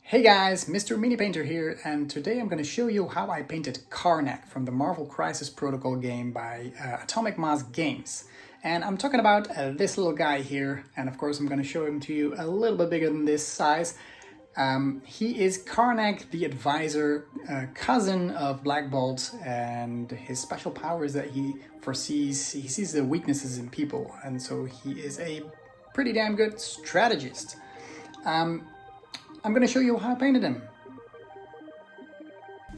Hey guys, Mr. Mini Painter here, and today I'm going to show you how I painted Karnak from the Marvel Crisis Protocol game by Atomic Mass Games. And I'm talking about this little guy here, and of course I'm going to show him to you a little bit bigger than this size. He is Karnak, the advisor, cousin of Black Bolt, and his special power is that he sees the weaknesses in people, and so he is a pretty damn good strategist. I'm going to show you how I painted him.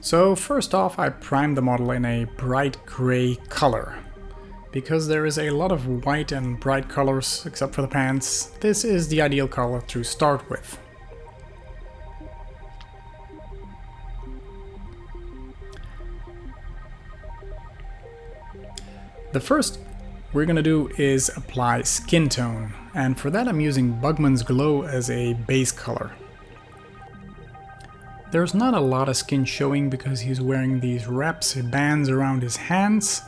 So first off, I primed the model in a bright gray color. Because there is a lot of white and bright colors except for the pants, this is the ideal color to start with. The first we're going to do is apply skin tone, and for that I'm using Bugman's Glow as a base color. There's not a lot of skin showing because he's wearing these wraps, bands around his hands,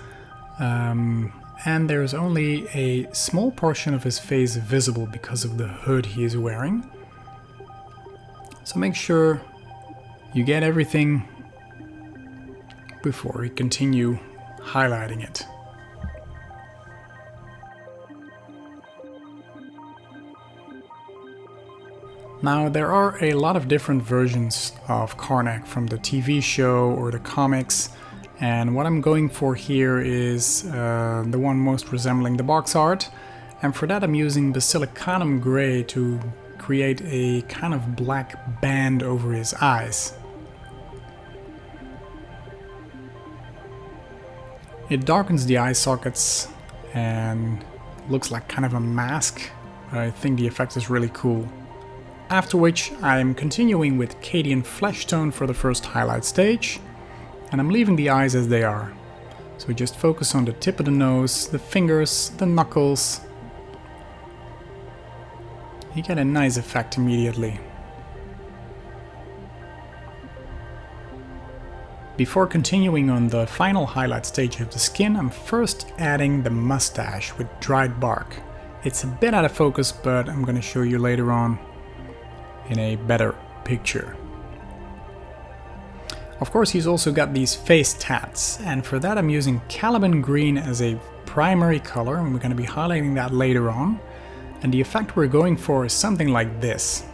and there's only a small portion of his face visible because of the hood he is wearing. So make sure you get everything before you continue highlighting it. Now, there are a lot of different versions of Karnak from the TV show or the comics, and what I'm going for here is the one most resembling the box art, and for that I'm using the Siliconum Gray to create a kind of black band over his eyes. It darkens the eye sockets and looks like kind of a mask. I think the effect is really cool. After which I'm continuing with Cadian Flesh Tone for the first highlight stage, and I'm leaving the eyes as they are. So we just focus on the tip of the nose, the fingers, the knuckles. You get a nice effect immediately. Before continuing on the final highlight stage of the skin, I'm first adding the mustache with dried bark. It's a bit out of focus, but I'm going to show you later on in a better picture. Of course, he's also got these face tats, and for that I'm using Caliban Green as a primary color, and we're going to be highlighting that later on. And the effect we're going for is something like this.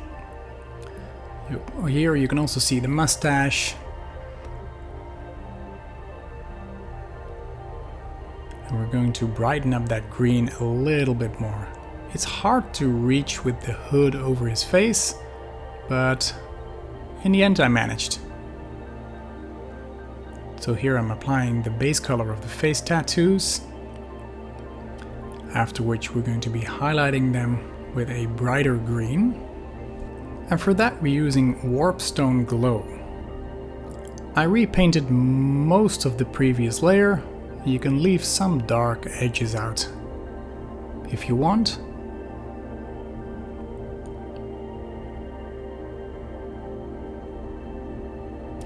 Here you can also see the mustache. And we're going to brighten up that green a little bit more. It's hard to reach with the hood over his face, but in the end I managed. So here I'm applying the base color of the face tattoos, after which we're going to be highlighting them with a brighter green, and for that we're using Warpstone Glow. I repainted most of the previous layer. You can leave some dark edges out if you want.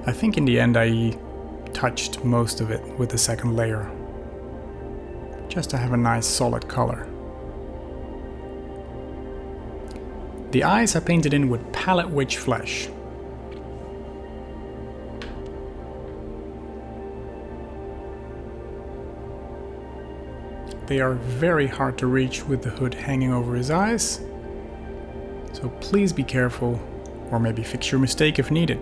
I think in the end I touched most of it with the second layer, just to have a nice solid color. The eyes I painted in with Palette Witch Flesh. They are very hard to reach with the hood hanging over his eyes, so please be careful, or maybe fix your mistake if needed.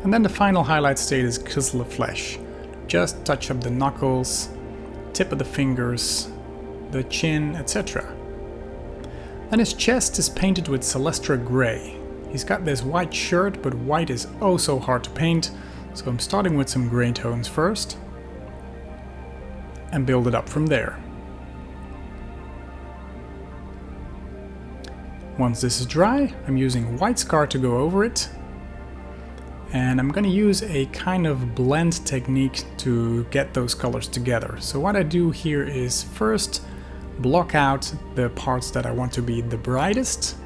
And then the final highlight stage is Chisel of Flesh. Just touch up the knuckles, tip of the fingers, the chin, etc. Then his chest is painted with Celestra Grey. He's got this white shirt, but white is oh so hard to paint, so I'm starting with some grey tones first, and build it up from there. Once this is dry, I'm using White Scar to go over it, and I'm going to use a kind of blend technique to get those colors together. So what I do here is first block out the parts that I want to be the brightest.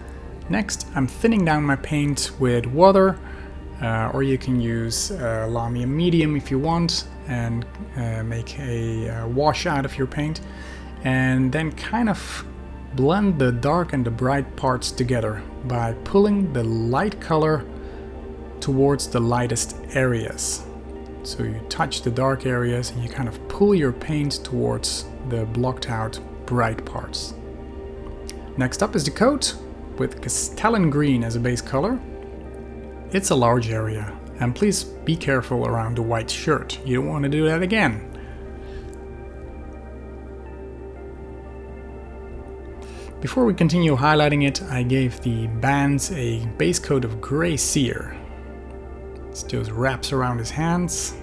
Next, I'm thinning down my paint with water, or you can use Lamy Medium if you want, and make a wash out of your paint, and then kind of blend the dark and the bright parts together by pulling the light color towards the lightest areas. So you touch the dark areas and you kind of pull your paint towards the blocked out bright parts. Next up is the coat with Castellan green as a base color. It's a large area, and please be careful around the white shirt. You don't want to do that again. Before we continue highlighting it, I gave the bands a base coat of gray cere. It just wraps around his hands.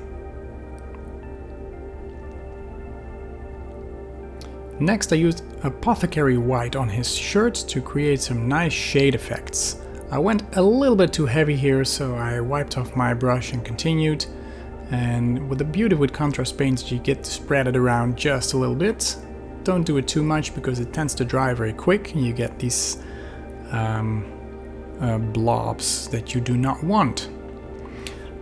Next I used Apothecary White on his shirt to create some nice shade effects. I went a little bit too heavy here, so I wiped off my brush and continued. And with the beauty with contrast paints, you get to spread it around just a little bit. Don't do it too much because it tends to dry very quick and you get these blobs that you do not want.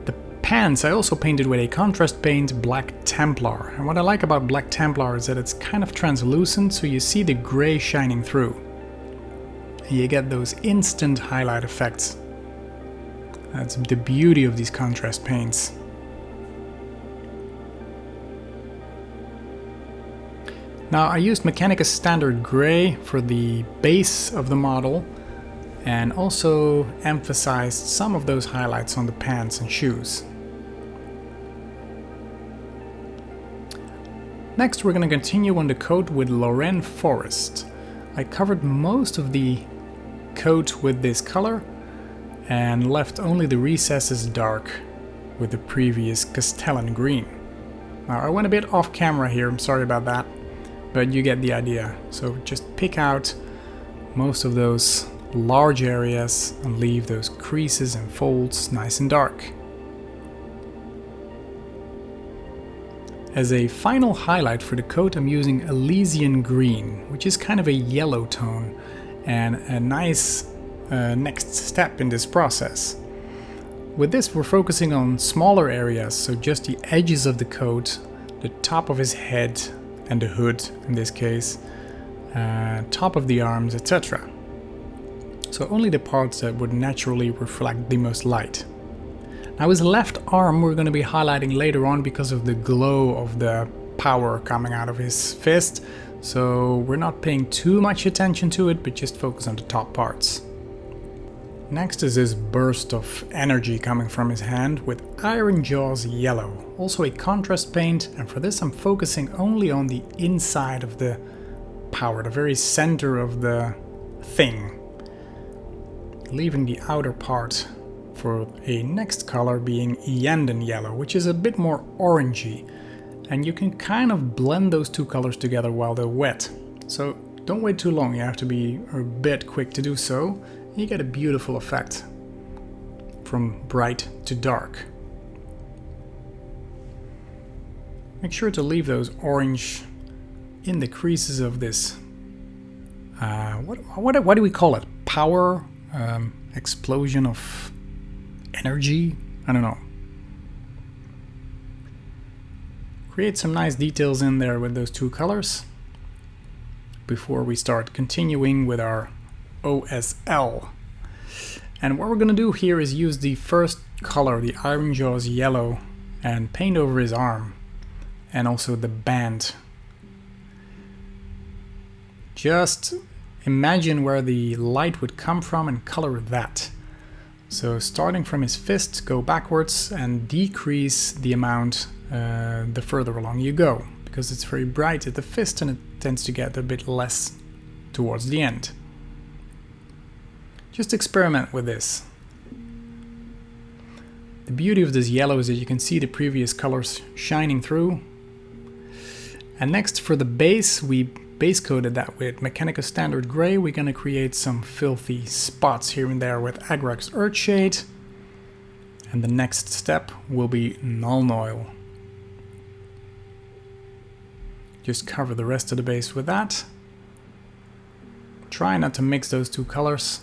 The pants I also painted with a contrast paint Black Templar. And what I like about Black Templar is that it's kind of translucent, so you see the gray shining through. And you get those instant highlight effects. That's the beauty of these contrast paints. Now I used Mechanicus Standard Grey for the base of the model and also emphasized some of those highlights on the pants and shoes. Next we're going to continue on the coat with Lorraine Forest. I covered most of the coat with this color and left only the recesses dark with the previous Castellan green. Now I went a bit off camera here, I'm sorry about that, but you get the idea. So just pick out most of those large areas and leave those creases and folds nice and dark. As a final highlight for the coat, I'm using Elysian Green, which is kind of a yellow tone and a nice next step in this process. With this we're focusing on smaller areas, so just the edges of the coat, the top of his head and the hood in this case, top of the arms, etc. So only the parts that would naturally reflect the most light. Now his left arm we're going to be highlighting later on because of the glow of the power coming out of his fist, so we're not paying too much attention to it, but just focus on the top parts. Next is this burst of energy coming from his hand with Iron Jaws Yellow, also a contrast paint, and for this I'm focusing only on the inside of the power, the very center of the thing, leaving the outer part for a next color being Ienden Yellow, which is a bit more orangey, and you can kind of blend those two colors together while they're wet. So don't wait too long, you have to be a bit quick to do so. You get a beautiful effect from bright to dark. Make sure to leave those orange in the creases of this, what do we call it? Power? Explosion of energy? I don't know. Create some nice details in there with those two colors before we start continuing with our OSL. And what we're going to do here is use the first color, the Iron Jaws Yellow, and paint over his arm and also the band. Just imagine where the light would come from and color that. So starting from his fist, go backwards and decrease the amount the further along you go, because it's very bright at the fist and it tends to get a bit less towards the end. Just experiment with this. The beauty of this yellow is that you can see the previous colors shining through. And next for the base, we base coated that with Mechanicus Standard Grey. We're going to create some filthy spots here and there with Agrax Earthshade. And the next step will be Nuln Oil. Just cover the rest of the base with that. Try not to mix those two colors.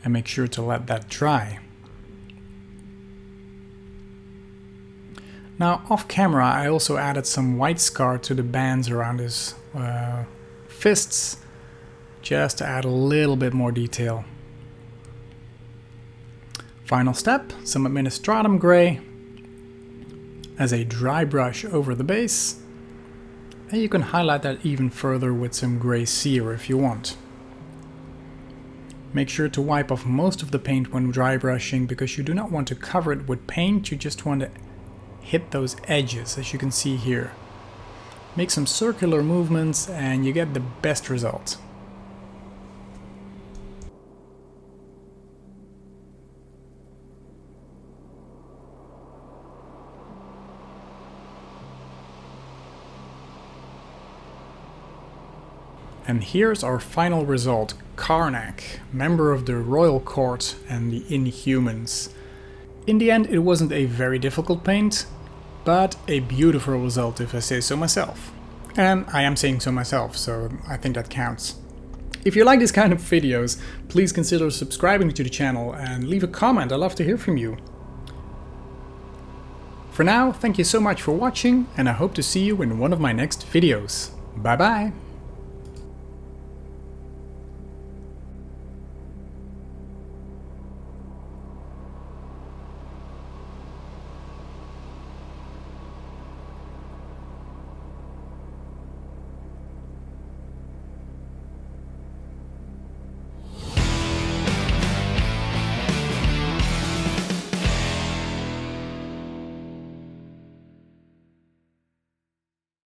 And make sure to let that dry. Now off camera I also added some white scar to the bands around his fists, just to add a little bit more detail. Final step, some administratum gray as a dry brush over the base. And you can highlight that even further with some gray cere if you want. Make sure to wipe off most of the paint when dry brushing because you do not want to cover it with paint, you just want to hit those edges as you can see here. Make some circular movements and you get the best result. And here's our final result, Karnak, member of the Royal Court and the Inhumans. In the end, it wasn't a very difficult paint, but a beautiful result if I say so myself. And I am saying so myself, so I think that counts. If you like this kind of videos, please consider subscribing to the channel and leave a comment, I'd love to hear from you. For now, thank you so much for watching, and I hope to see you in one of my next videos. Bye bye!